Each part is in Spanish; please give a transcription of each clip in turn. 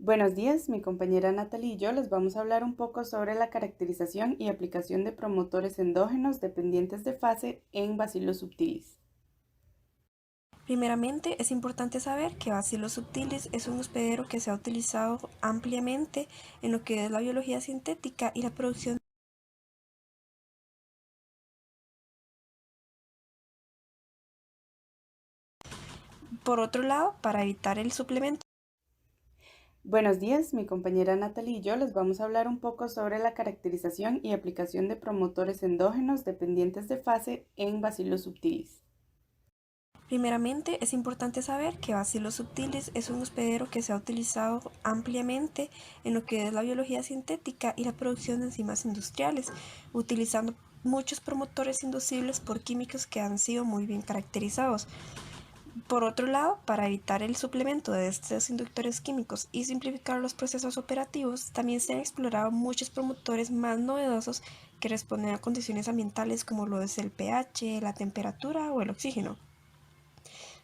Buenos días, mi compañera Natalie y yo les vamos a hablar un poco sobre la caracterización y aplicación de promotores endógenos dependientes de fase en Bacillus subtilis. Primeramente, es importante saber que Bacillus subtilis es un hospedero que se ha utilizado ampliamente en lo que es la biología sintética y la producción. Por otro lado, para evitar el suplemento. Buenos días, mi compañera Natalie y yo les vamos a hablar un poco sobre la caracterización y aplicación de promotores endógenos dependientes de fase en Bacillus subtilis. Primeramente, es importante saber que Bacillus subtilis es un hospedero que se ha utilizado ampliamente en lo que es la biología sintética y la producción de enzimas industriales, utilizando muchos promotores inducibles por químicos que han sido muy bien caracterizados. Por otro lado, para evitar el suplemento de estos inductores químicos y simplificar los procesos operativos, también se han explorado muchos promotores más novedosos que responden a condiciones ambientales como lo es el pH, la temperatura o el oxígeno.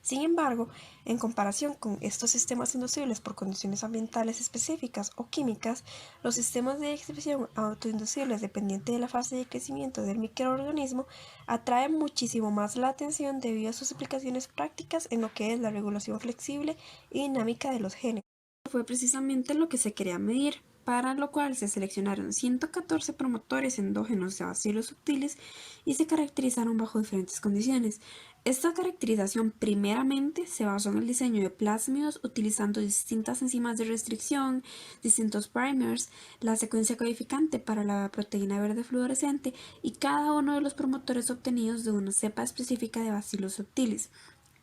Sin embargo, en comparación con estos sistemas inducibles por condiciones ambientales específicas o químicas, los sistemas de expresión autoinducibles dependientes de la fase de crecimiento del microorganismo atraen muchísimo más la atención debido a sus aplicaciones prácticas en lo que es la regulación flexible y dinámica de los genes. Fue precisamente lo que se quería medir, para lo cual se seleccionaron 114 promotores endógenos de Bacillus subtilis y se caracterizaron bajo diferentes condiciones. Esta caracterización primeramente se basó en el diseño de plásmidos utilizando distintas enzimas de restricción, distintos primers, la secuencia codificante para la proteína verde fluorescente y cada uno de los promotores obtenidos de una cepa específica de Bacillus subtilis.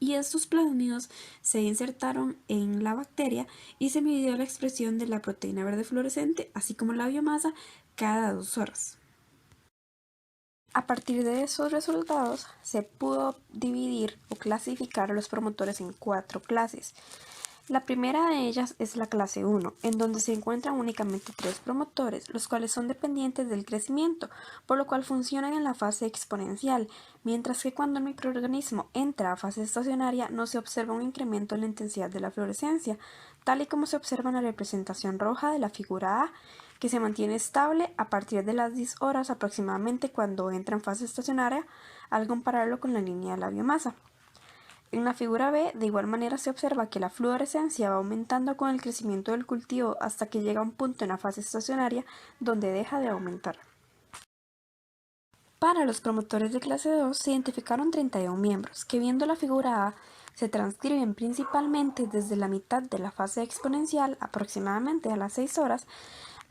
Y estos plásmidos se insertaron en la bacteria y se midió la expresión de la proteína verde fluorescente, así como la biomasa, cada 2 horas. A partir de esos resultados, se pudo dividir o clasificar a los promotores en 4 clases. La primera de ellas es la clase 1, en donde se encuentran únicamente 3 promotores, los cuales son dependientes del crecimiento, por lo cual funcionan en la fase exponencial, mientras que cuando el microorganismo entra a fase estacionaria no se observa un incremento en la intensidad de la fluorescencia, tal y como se observa en la representación roja de la figura A, que se mantiene estable a partir de las 10 horas aproximadamente cuando entra en fase estacionaria, al compararlo con la línea de la biomasa. En la figura B, de igual manera se observa que la fluorescencia va aumentando con el crecimiento del cultivo hasta que llega a un punto en la fase estacionaria donde deja de aumentar. Para los promotores de clase 2 se identificaron 31 miembros, que viendo la figura A se transcriben principalmente desde la mitad de la fase exponencial, aproximadamente a las 6 horas,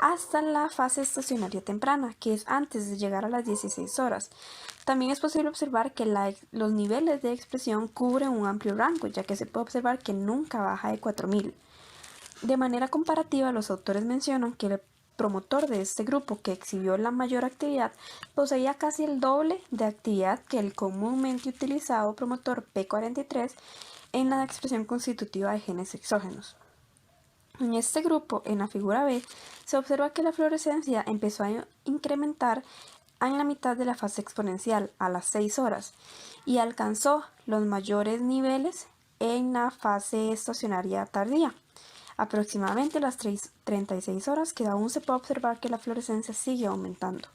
hasta la fase estacionaria temprana, que es antes de llegar a las 16 horas. También es posible observar que los niveles de expresión cubren un amplio rango, ya que se puede observar que nunca baja de 4000. De manera comparativa, los autores mencionan que el promotor de este grupo, que exhibió la mayor actividad, poseía casi el doble de actividad que el comúnmente utilizado promotor P43 en la expresión constitutiva de genes exógenos. En este grupo, en la figura B, se observa que la fluorescencia empezó a incrementar en la mitad de la fase exponencial, a las 6 horas, y alcanzó los mayores niveles en la fase estacionaria tardía, aproximadamente a las 36 horas, que aún se puede observar que la fluorescencia sigue aumentando.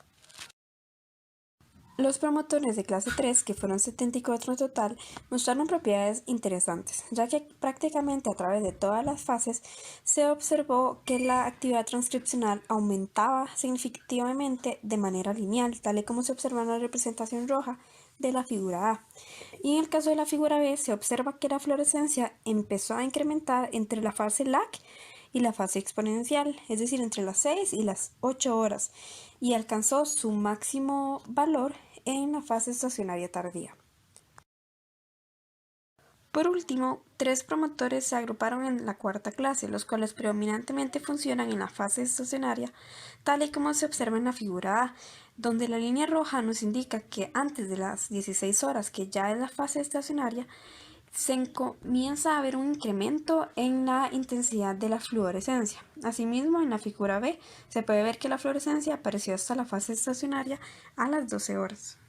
Los promotores de clase 3, que fueron 74 en total, mostraron propiedades interesantes, ya que prácticamente a través de todas las fases se observó que la actividad transcripcional aumentaba significativamente de manera lineal, tal y como se observa en la representación roja de la figura A. Y en el caso de la figura B se observa que la fluorescencia empezó a incrementar entre la fase lag y la fase exponencial, es decir, entre las 6 y las 8 horas, y alcanzó su máximo valor en la fase estacionaria tardía. Por último, 3 promotores se agruparon en la cuarta clase, los cuales predominantemente funcionan en la fase estacionaria, tal y como se observa en la figura A, donde la línea roja nos indica que antes de las 16 horas, que ya es la fase estacionaria, se comienza a ver un incremento en la intensidad de la fluorescencia. Asimismo, en la figura B se puede ver que la fluorescencia apareció hasta la fase estacionaria a las 12 horas.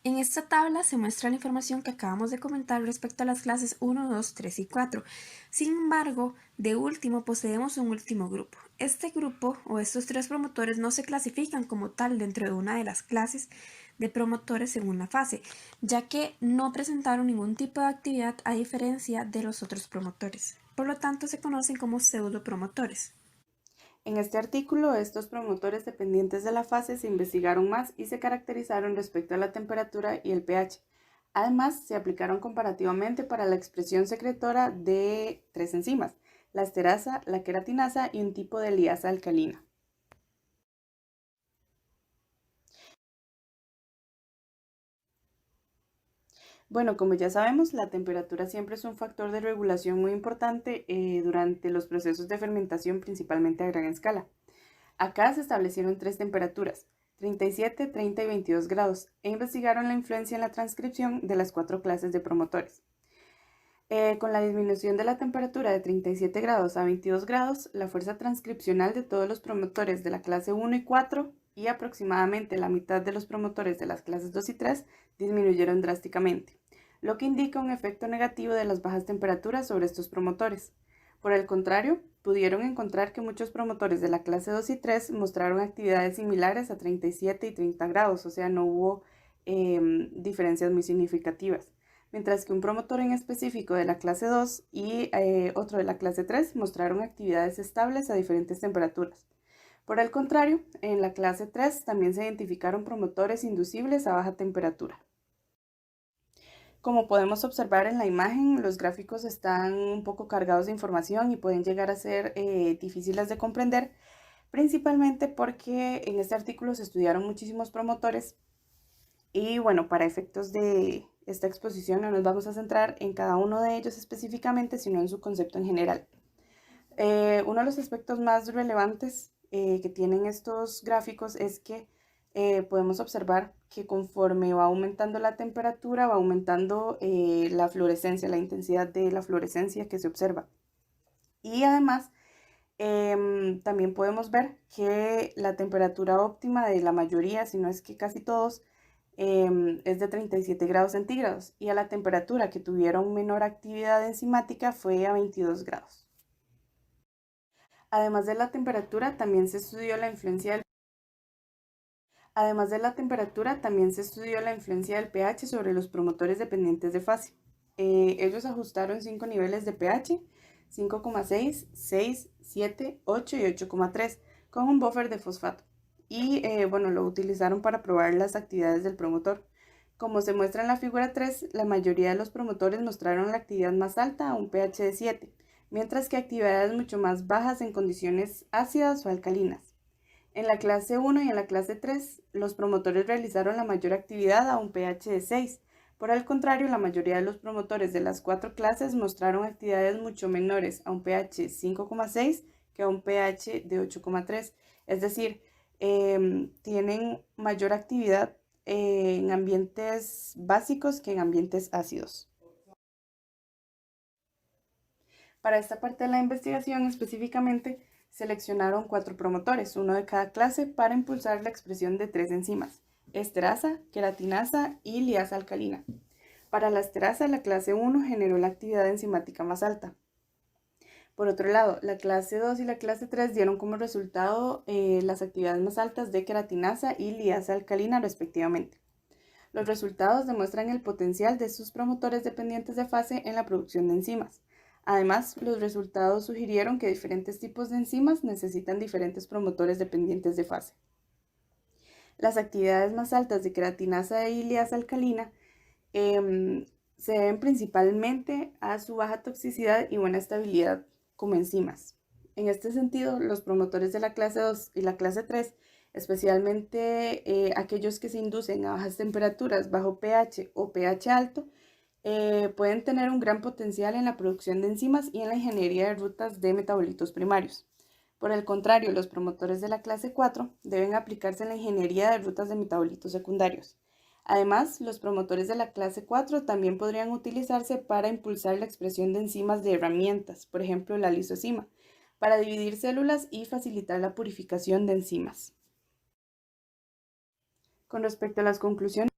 En esta tabla se muestra la información que acabamos de comentar respecto a las clases 1, 2, 3 y 4. Sin embargo, de último poseemos un último grupo. Este grupo o estos tres promotores no se clasifican como tal dentro de una de las clases de promotores según la fase, ya que no presentaron ningún tipo de actividad a diferencia de los otros promotores. Por lo tanto, se conocen como pseudopromotores. En este artículo, estos promotores dependientes de la fase se investigaron más y se caracterizaron respecto a la temperatura y el pH. Además, se aplicaron comparativamente para la expresión secretora de tres enzimas, la esterasa, la queratinasa y un tipo de liasa alcalina. Bueno, como ya sabemos, la temperatura siempre es un factor de regulación muy importante durante los procesos de fermentación, principalmente a gran escala. Acá se establecieron tres temperaturas, 37, 30 y 22 grados, e investigaron la influencia en la transcripción de las cuatro clases de promotores. Con la disminución de la temperatura de 37 grados a 22 grados, la fuerza transcripcional de todos los promotores de la clase 1 y 4 y aproximadamente la mitad de los promotores de las clases 2 y 3 disminuyeron drásticamente, lo que indica un efecto negativo de las bajas temperaturas sobre estos promotores. Por el contrario, pudieron encontrar que muchos promotores de la clase 2 y 3 mostraron actividades similares a 37 y 30 grados, o sea, no hubo diferencias muy significativas, mientras que un promotor en específico de la clase 2 y otro de la clase 3 mostraron actividades estables a diferentes temperaturas. Por el contrario, en la clase 3 también se identificaron promotores inducibles a baja temperatura. Como podemos observar en la imagen, los gráficos están un poco cargados de información y pueden llegar a ser difíciles de comprender, principalmente porque en este artículo se estudiaron muchísimos promotores y bueno, para efectos de esta exposición no nos vamos a centrar en cada uno de ellos específicamente, sino en su concepto en general. Uno de los aspectos más relevantes que tienen estos gráficos es que podemos observar que conforme va aumentando la temperatura, va aumentando la fluorescencia, la intensidad de la fluorescencia que se observa. Y además, también podemos ver que la temperatura óptima de la mayoría, si no es que casi todos, es de 37 grados centígrados y a la temperatura que tuvieron menor actividad enzimática fue a 22 grados. Además de la temperatura, también se estudió la influencia del pH sobre los promotores dependientes de fase. Ellos ajustaron 5 niveles de pH, 5,6, 6, 7, 8 y 8,3, con un buffer de fosfato. Y bueno, lo utilizaron para probar las actividades del promotor. Como se muestra en la figura 3, la mayoría de los promotores mostraron la actividad más alta a un pH de 7, mientras que actividades mucho más bajas en condiciones ácidas o alcalinas. En la clase 1 y en la clase 3, los promotores realizaron la mayor actividad a un pH de 6. Por el contrario, la mayoría de los promotores de las cuatro clases mostraron actividades mucho menores a un pH 5,6 que a un pH de 8,3. Es decir, tienen mayor actividad en ambientes básicos que en ambientes ácidos. Para esta parte de la investigación específicamente, seleccionaron 4 promotores, uno de cada clase, para impulsar la expresión de 3 enzimas, esterasa, queratinasa y liasa alcalina. Para la esterasa, la clase 1 generó la actividad enzimática más alta. Por otro lado, la clase 2 y la clase 3 dieron como resultado las actividades más altas de queratinasa y liasa alcalina respectivamente. Los resultados demuestran el potencial de estos promotores dependientes de fase en la producción de enzimas. Además, los resultados sugirieron que diferentes tipos de enzimas necesitan diferentes promotores dependientes de fase. Las actividades más altas de queratinasa y liasa alcalina se deben principalmente a su baja toxicidad y buena estabilidad como enzimas. En este sentido, los promotores de la clase 2 y la clase 3, especialmente aquellos que se inducen a bajas temperaturas, bajo pH o pH alto, pueden tener un gran potencial en la producción de enzimas y en la ingeniería de rutas de metabolitos primarios. Por el contrario, los promotores de la clase 4 deben aplicarse en la ingeniería de rutas de metabolitos secundarios. Además, los promotores de la clase 4 también podrían utilizarse para impulsar la expresión de enzimas de herramientas, por ejemplo la lisozima, para dividir células y facilitar la purificación de enzimas. Con respecto a las conclusiones,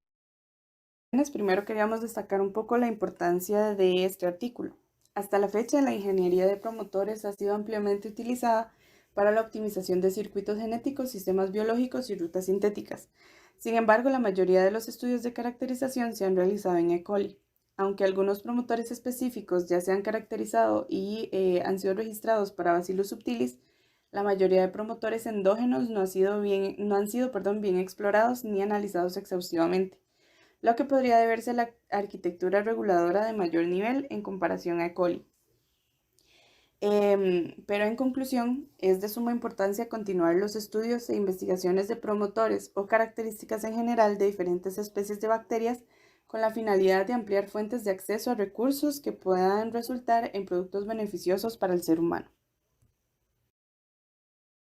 conclusiones, primero queríamos destacar un poco la importancia de este artículo. Hasta la fecha, la ingeniería de promotores ha sido ampliamente utilizada para la optimización de circuitos genéticos, sistemas biológicos y rutas sintéticas. Sin embargo, la mayoría de los estudios de caracterización se han realizado en E. coli. Aunque algunos promotores específicos ya se han caracterizado y han sido registrados para Bacillus subtilis, la mayoría de promotores endógenos no han sido bien explorados ni analizados exhaustivamente, lo que podría deberse a la arquitectura reguladora de mayor nivel en comparación a E. coli. Pero en conclusión, es de suma importancia continuar los estudios e investigaciones de promotores o características en general de diferentes especies de bacterias con la finalidad de ampliar fuentes de acceso a recursos que puedan resultar en productos beneficiosos para el ser humano.